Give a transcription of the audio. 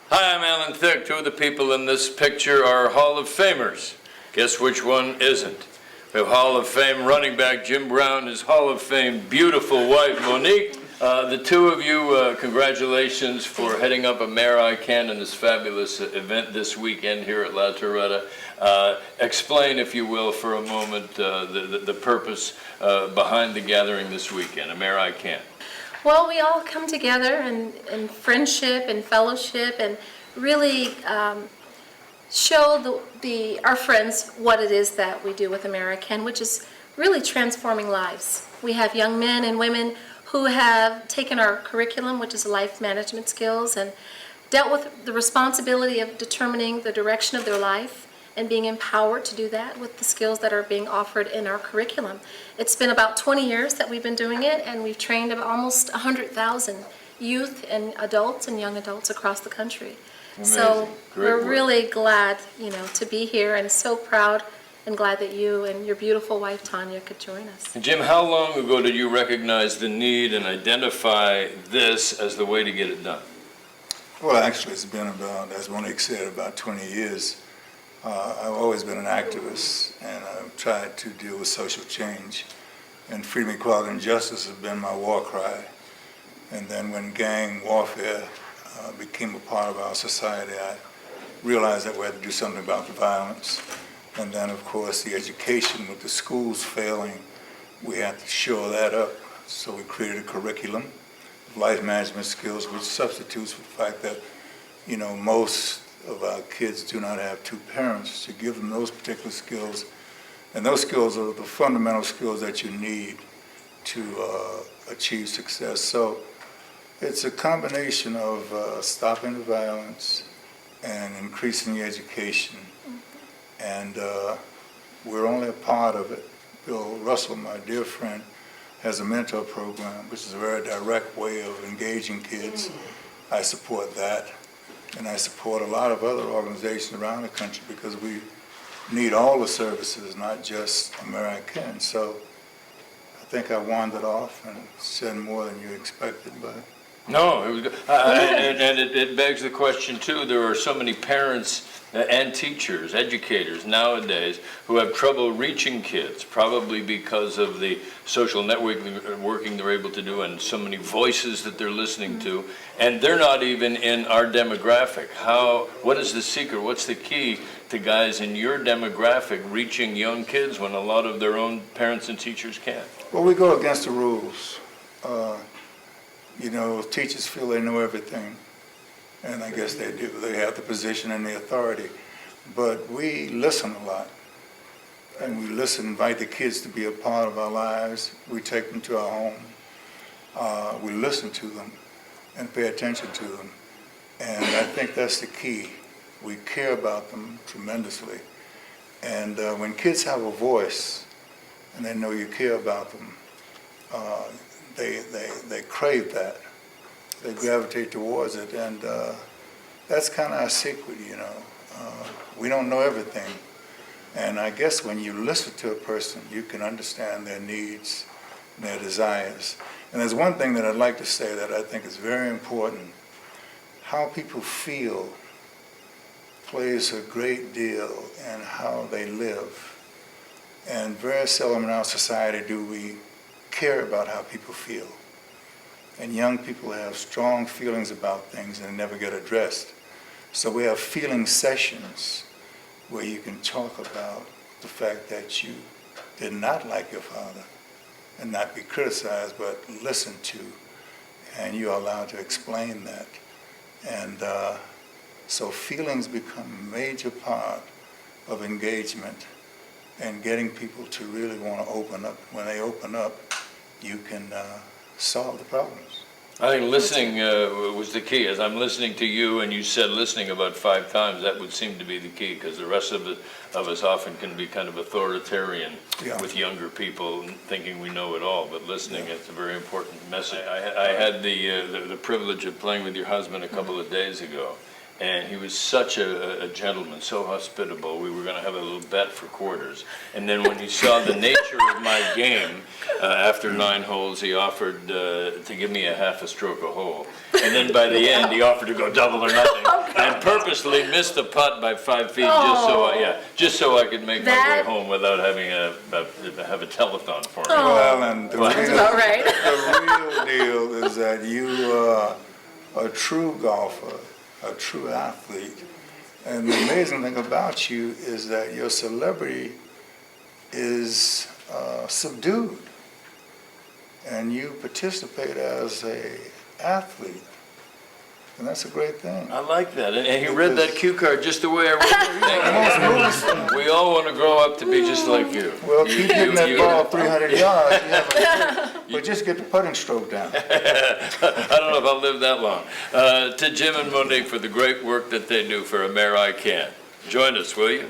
Hi, I'm Alan Thicke. Two of the people in this picture are Hall of Famers. Guess which one isn't? We have Hall of Fame running back Jim Brown, his Hall of Fame beautiful wife Monique. The two of you, congratulations for heading up Amer-I-can in this fabulous event this weekend here at La Torretta. Explain, if you will, for a moment the purpose behind the gathering this weekend, Amer-I-can. Well, we all come together in friendship and fellowship and really show our friends what it is that we do with Amer-I-can, which is really transforming lives. We have young men and women who have taken our curriculum, which is life management skills, and dealt with the responsibility of determining the direction of their life and being empowered to do that with the skills that are being offered in our curriculum. It's been about 20 years that we've been doing it, and we've trained almost 100,000 youth and adults and young adults across the country. Amazing. So we're work. really glad, to be here, and so proud and glad that you and your beautiful wife Tanya could join us. And Jim, how long ago did you recognize the need and identify this as the way to get it done? Well, actually, it's been about, as Monique said, about 20 years. I've always been an activist, and I've tried to deal with social change. And freedom, equality, and justice has been my war cry. And then when gang warfare became a part of our society, I realized that we had to do something about the violence. And then, of course, the education with the schools failing, we had to shore that up. So we created a curriculum of life management skills, which substitutes for the fact that, most of our kids do not have two parents to give them those particular skills. And those skills are the fundamental skills that you need to achieve success. So it's a combination of stopping the violence and increasing the education. And we're only a part of it. Bill Russell, my dear friend, has a mentor program, which is a very direct way of engaging kids. I support that. And I support a lot of other organizations around the country because we need all the services, not just Amer-I-can. So I think I wandered off and said more than you expected, but. No, it was good. And it begs the question, too. There are so many parents and teachers, educators nowadays who have trouble reaching kids, probably because of the social networking they're able to do and so many voices that they're listening to, and they're not even in our demographic. What is the secret? What's the key to guys in your demographic reaching young kids when a lot of their own parents and teachers can't? Well, we go against the rules. Teachers feel they know everything, and I guess they do. They have the position and the authority. But we listen a lot, and we invite the kids to be a part of our lives. We take them to our home. We listen to them and pay attention to them. And I think that's the key. We care about them tremendously. And when kids have a voice and they know you care about them, they crave that. They gravitate towards it, and that's kind of our secret, We don't know everything, and I guess when you listen to a person, you can understand their needs and their desires. And there's one thing that I'd like to say that I think is very important. How people feel plays a great deal in how they live, and very seldom in our society do we care about how people feel. And young people have strong feelings about things and they never get addressed. So we have feeling sessions where you can talk about the fact that you did not like your father and not be criticized, but listened to, and you're allowed to explain that. And so feelings become a major part of engagement and getting people to really want to open up. When they open up, you can solve the problems. I think listening was the key. As I'm listening to you, and you said listening about 5 times, that would seem to be the key, because the rest of us often can be kind of authoritarian with younger people, thinking we know it all. But listening is a very important message. I had the privilege of playing with your husband a couple of days ago, And he was such a gentleman, so hospitable. We were going to have a little bet for quarters. And then when he saw the nature of my game, after 9 holes, he offered to give me a half a stroke a hole. And then by the end, he offered to go double or nothing, and purposely missed the putt by 5 feet just so I could make my way home without having have a telethon for me. Well, Alan, That's about right. the real deal is that you are a true golfer, a true athlete. And the amazing thing about you is that your celebrity is subdued. And you participate as a athlete. And that's a great thing. I like that. And he read that cue card just the way I read it. We all want to grow up to be just like you. Well, keep hitting that ball 300 yards, but just get the putting stroke down. I don't know if I'll live that long. To Jim and Monique for the great work that they do for Amer-I-can. Join us, will you?